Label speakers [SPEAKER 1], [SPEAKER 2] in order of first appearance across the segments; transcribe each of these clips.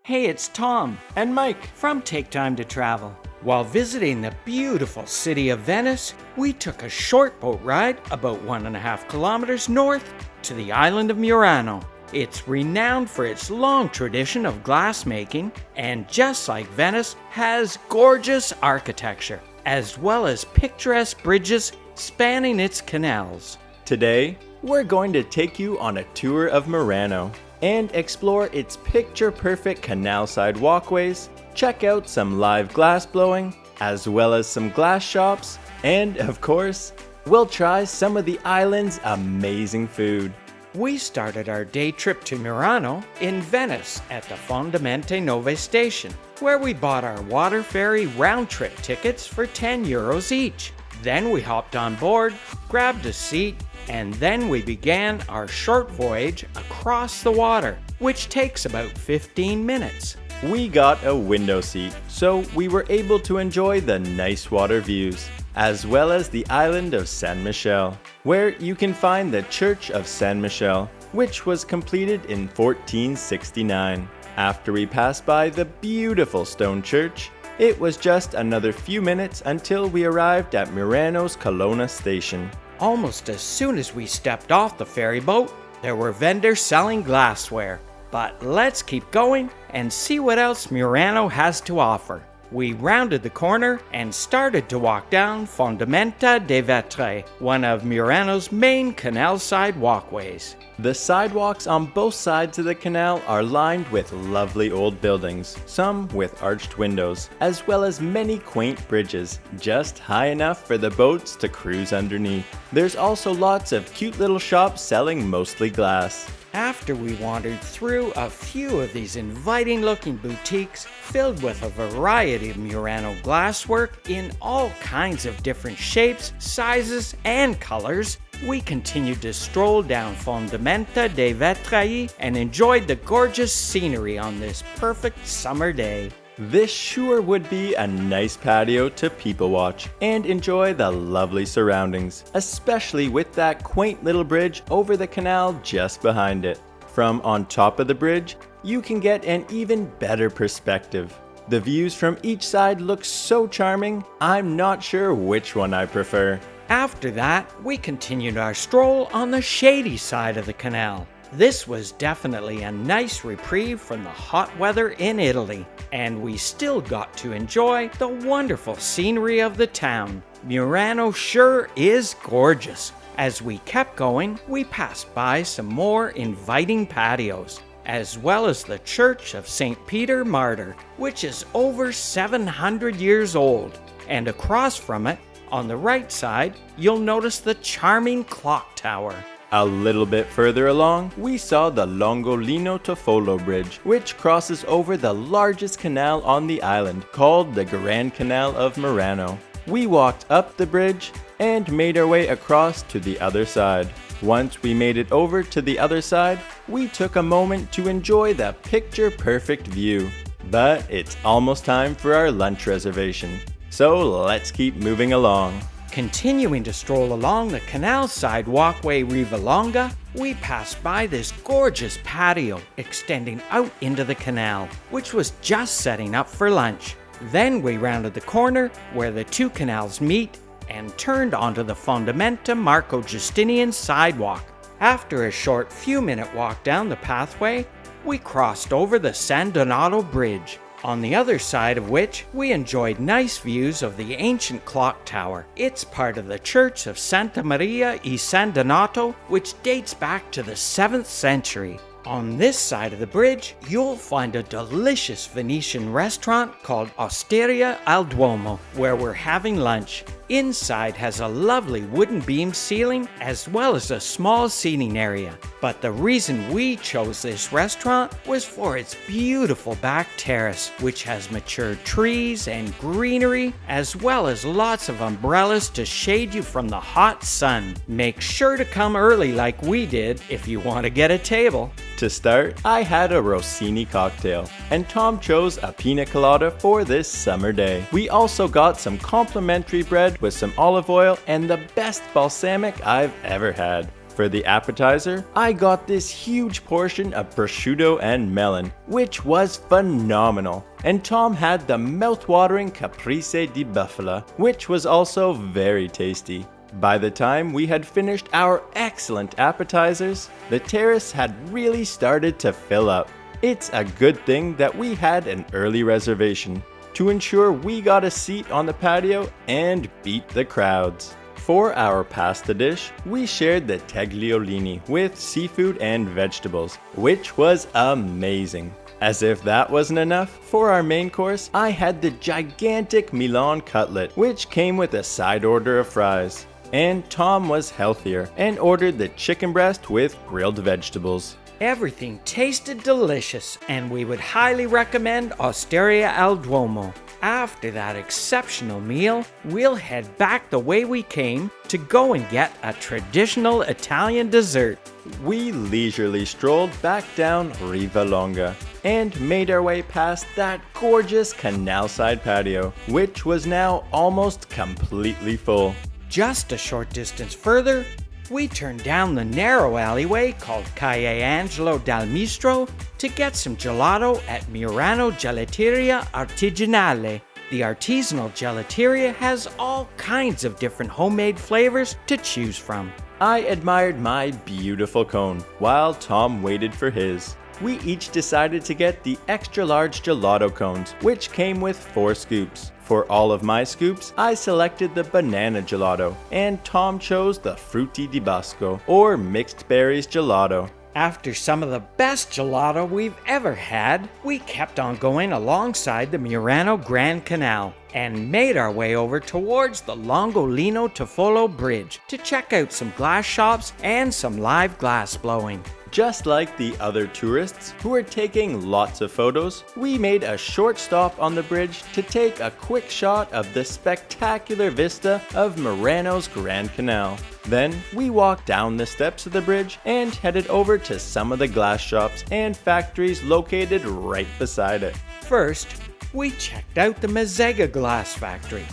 [SPEAKER 1] Hey, it's Tom
[SPEAKER 2] And Mike.
[SPEAKER 1] from Take Time to Travel. While visiting the beautiful city of Venice, we took a short boat ride about 1.5 kilometers north to the island of Murano. It's renowned for its long tradition of glassmaking and, just like Venice, has gorgeous architecture, as well as picturesque bridges spanning its canals.
[SPEAKER 2] Today, we're going to take you on a tour of Murano and explore its picture-perfect canal-side walkways, check out some live glass blowing, as well as some glass shops, and of course, we'll try some of the island's amazing food.
[SPEAKER 1] We started our day trip to Murano in Venice at the Fondamente Nove station, where we bought our water ferry round-trip tickets for €10 each. Then we hopped on board, grabbed a seat, and then we began our short voyage across the water, which takes about 15 minutes.
[SPEAKER 2] We got a window seat, so we were able to enjoy the nice water views, as well as the island of San Michele, where you can find the Church of San Michele, which was completed in 1469. After we passed by the beautiful stone church, it was just another few minutes until we arrived at Murano's Colonna station.
[SPEAKER 1] Almost as soon as we stepped off the ferry boat, there were vendors selling glassware. But let's keep going and see what else Murano has to offer. We rounded the corner and started to walk down Fondamenta dei Vetri, one of Murano's main canal-side walkways.
[SPEAKER 2] The sidewalks on both sides of the canal are lined with lovely old buildings, some with arched windows, as well as many quaint bridges, just high enough for the boats to cruise underneath. There's also lots of cute little shops selling mostly glass.
[SPEAKER 1] After we wandered through a few of these inviting-looking boutiques filled with a variety of Murano glasswork in all kinds of different shapes, sizes, and colors, we continued to stroll down Fondamenta dei Vetri and enjoyed the gorgeous scenery on this perfect summer day.
[SPEAKER 2] This sure would be a nice patio to people watch and enjoy the lovely surroundings, especially with that quaint little bridge over the canal just behind it. From on top of the bridge, you can get an even better perspective. The views from each side look so charming, I'm not sure which one I prefer.
[SPEAKER 1] After that, we continued our stroll on the shady side of the canal. This was definitely a nice reprieve from the hot weather in Italy, and we still got to enjoy the wonderful scenery of the town. Murano sure is gorgeous. As we kept going, we passed by some more inviting patios, as well as the Church of St. Peter Martyr, which is over 700 years old. And across from it, on the right side, you'll notice the charming clock tower.
[SPEAKER 2] A little bit further along, we saw the Longolino Toffolo Bridge, which crosses over the largest canal on the island, called the Grand Canal of Murano. We walked up the bridge and made our way across to the other side. Once we made it over to the other side, we took a moment to enjoy the picture-perfect view. But it's almost time for our lunch reservation, so let's keep moving along.
[SPEAKER 1] Continuing to stroll along the canal-side walkway Riva Longa, we passed by this gorgeous patio extending out into the canal, which was just setting up for lunch. Then we rounded the corner where the two canals meet and turned onto the Fondamenta Marco Giustinian sidewalk. After a short few-minute walk down the pathway, we crossed over the San Donato Bridge, on the other side of which we enjoyed nice views of the ancient clock tower. It's part of the Church of Santa Maria e San Donato, which dates back to the 7th century. On this side of the bridge, you'll find a delicious Venetian restaurant called Osteria al Duomo, where we're having lunch. Inside has a lovely wooden beam ceiling as well as a small seating area. But the reason we chose this restaurant was for its beautiful back terrace, which has mature trees and greenery, as well as lots of umbrellas to shade you from the hot sun. Make sure to come early like we did if you want to get a table.
[SPEAKER 2] To start, I had a Rossini cocktail, and Tom chose a pina colada for this summer day. We also got some complimentary bread with some olive oil and the best balsamic I've ever had. For the appetizer, I got this huge portion of prosciutto and melon, which was phenomenal. And Tom had the mouth-watering caprese di bufala, which was also very tasty. By the time we had finished our excellent appetizers, the terrace had really started to fill up. It's a good thing that we had an early reservation to ensure we got a seat on the patio and beat the crowds. For our pasta dish, we shared the tagliolini with seafood and vegetables, which was amazing. As if that wasn't enough, for our main course, I had the gigantic Milan cutlet, which came with a side order of fries. And Tom was healthier and ordered the chicken breast with grilled vegetables.
[SPEAKER 1] Everything tasted delicious, and we would highly recommend Osteria al Duomo. After that exceptional meal, we'll head back the way we came to go and get a traditional Italian dessert.
[SPEAKER 2] We leisurely strolled back down Riva Longa and made our way past that gorgeous canal-side patio, which was now almost completely full.
[SPEAKER 1] Just a short distance further, we turned down the narrow alleyway called Calle Angelo dal Mistro to get some gelato at Murano Gelateria Artigianale. The artisanal gelateria has all kinds of different homemade flavors to choose from.
[SPEAKER 2] I admired my beautiful cone while Tom waited for his. We each decided to get the extra large gelato cones, which came with 4 scoops. For all of my scoops, I selected the banana gelato, and Tom chose the frutti di bosco, or mixed berries gelato.
[SPEAKER 1] After some of the best gelato we've ever had, we kept on going alongside the Murano Grand Canal and made our way over towards the Longolino Toffolo Bridge to check out some glass shops and some live glass blowing.
[SPEAKER 2] Just like the other tourists who were taking lots of photos, we made a short stop on the bridge to take a quick shot of the spectacular vista of Murano's Grand Canal. Then we walked down the steps of the bridge and headed over to some of the glass shops and factories located right beside it.
[SPEAKER 1] First, we checked out the Mezzega glass factory.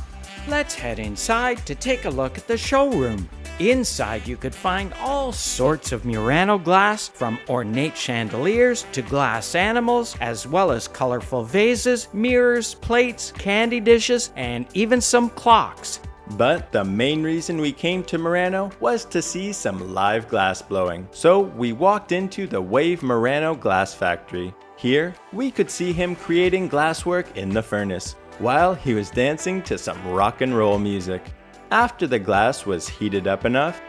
[SPEAKER 1] Let's head inside to take a look at the showroom. Inside you could find all sorts of Murano glass, from ornate chandeliers to glass animals, as well as colorful vases, mirrors, plates, candy dishes, and even some clocks.
[SPEAKER 2] But the main reason we came to Murano was to see some live glass blowing. So we walked into the Wave Murano glass factory. Here, we could see him creating glasswork in the furnace, while he was dancing to some rock and roll music. After the glass was heated up enough,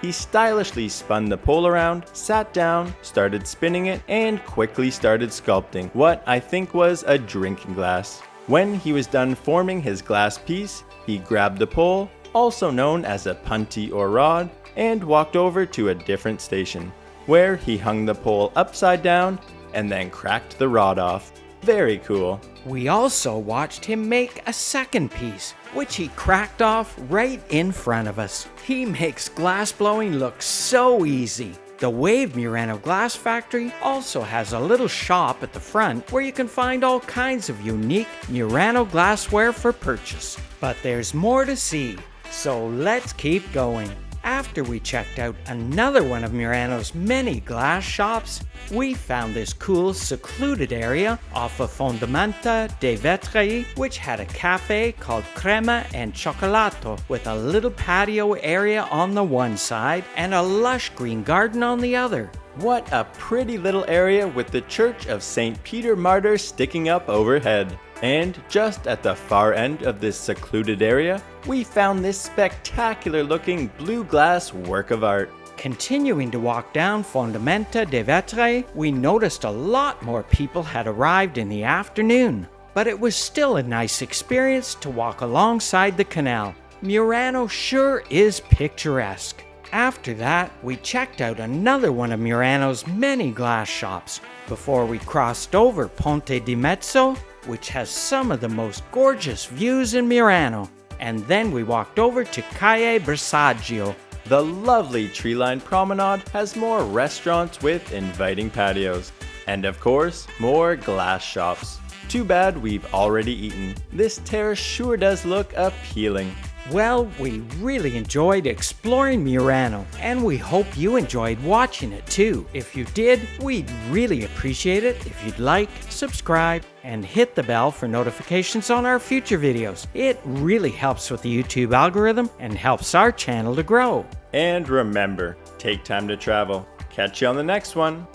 [SPEAKER 2] he stylishly spun the pole around, sat down, started spinning it, and quickly started sculpting what I think was a drinking glass. When he was done forming his glass piece, he grabbed the pole, also known as a punty or rod, and walked over to a different station, where he hung the pole upside down and then cracked the rod off. Very cool.
[SPEAKER 1] We also watched him make a second piece, which he cracked off right in front of us. He makes glass blowing look so easy. The Wave Murano Glass Factory also has a little shop at the front where you can find all kinds of unique Murano glassware for purchase. But there's more to see, so let's keep going. After we checked out another one of Murano's many glass shops, we found this cool secluded area off of Fondamenta dei Vetri, which had a cafe called Crema and Cioccolato with a little patio area on the one side and a lush green garden on the other.
[SPEAKER 2] What a pretty little area with the Church of St. Peter Martyr sticking up overhead. And just at the far end of this secluded area, we found this spectacular looking blue glass work of art.
[SPEAKER 1] Continuing to walk down Fondamenta dei Vetri, we noticed a lot more people had arrived in the afternoon. But it was still a nice experience to walk alongside the canal. Murano sure is picturesque. After that, we checked out another one of Murano's many glass shops before we crossed over Ponte di Mezzo, which has some of the most gorgeous views in Murano. And then we walked over to Calle Bersaggio.
[SPEAKER 2] The lovely tree-lined promenade has more restaurants with inviting patios. And of course, more glass shops. Too bad we've already eaten. This terrace sure does look appealing.
[SPEAKER 1] Well, we really enjoyed exploring Murano, and we hope you enjoyed watching it too. If you did, we'd really appreciate it if you'd like, subscribe, and hit the bell for notifications on our future videos. It really helps with the YouTube algorithm and helps our channel to grow.
[SPEAKER 2] And remember, take time to travel. Catch you on the next one.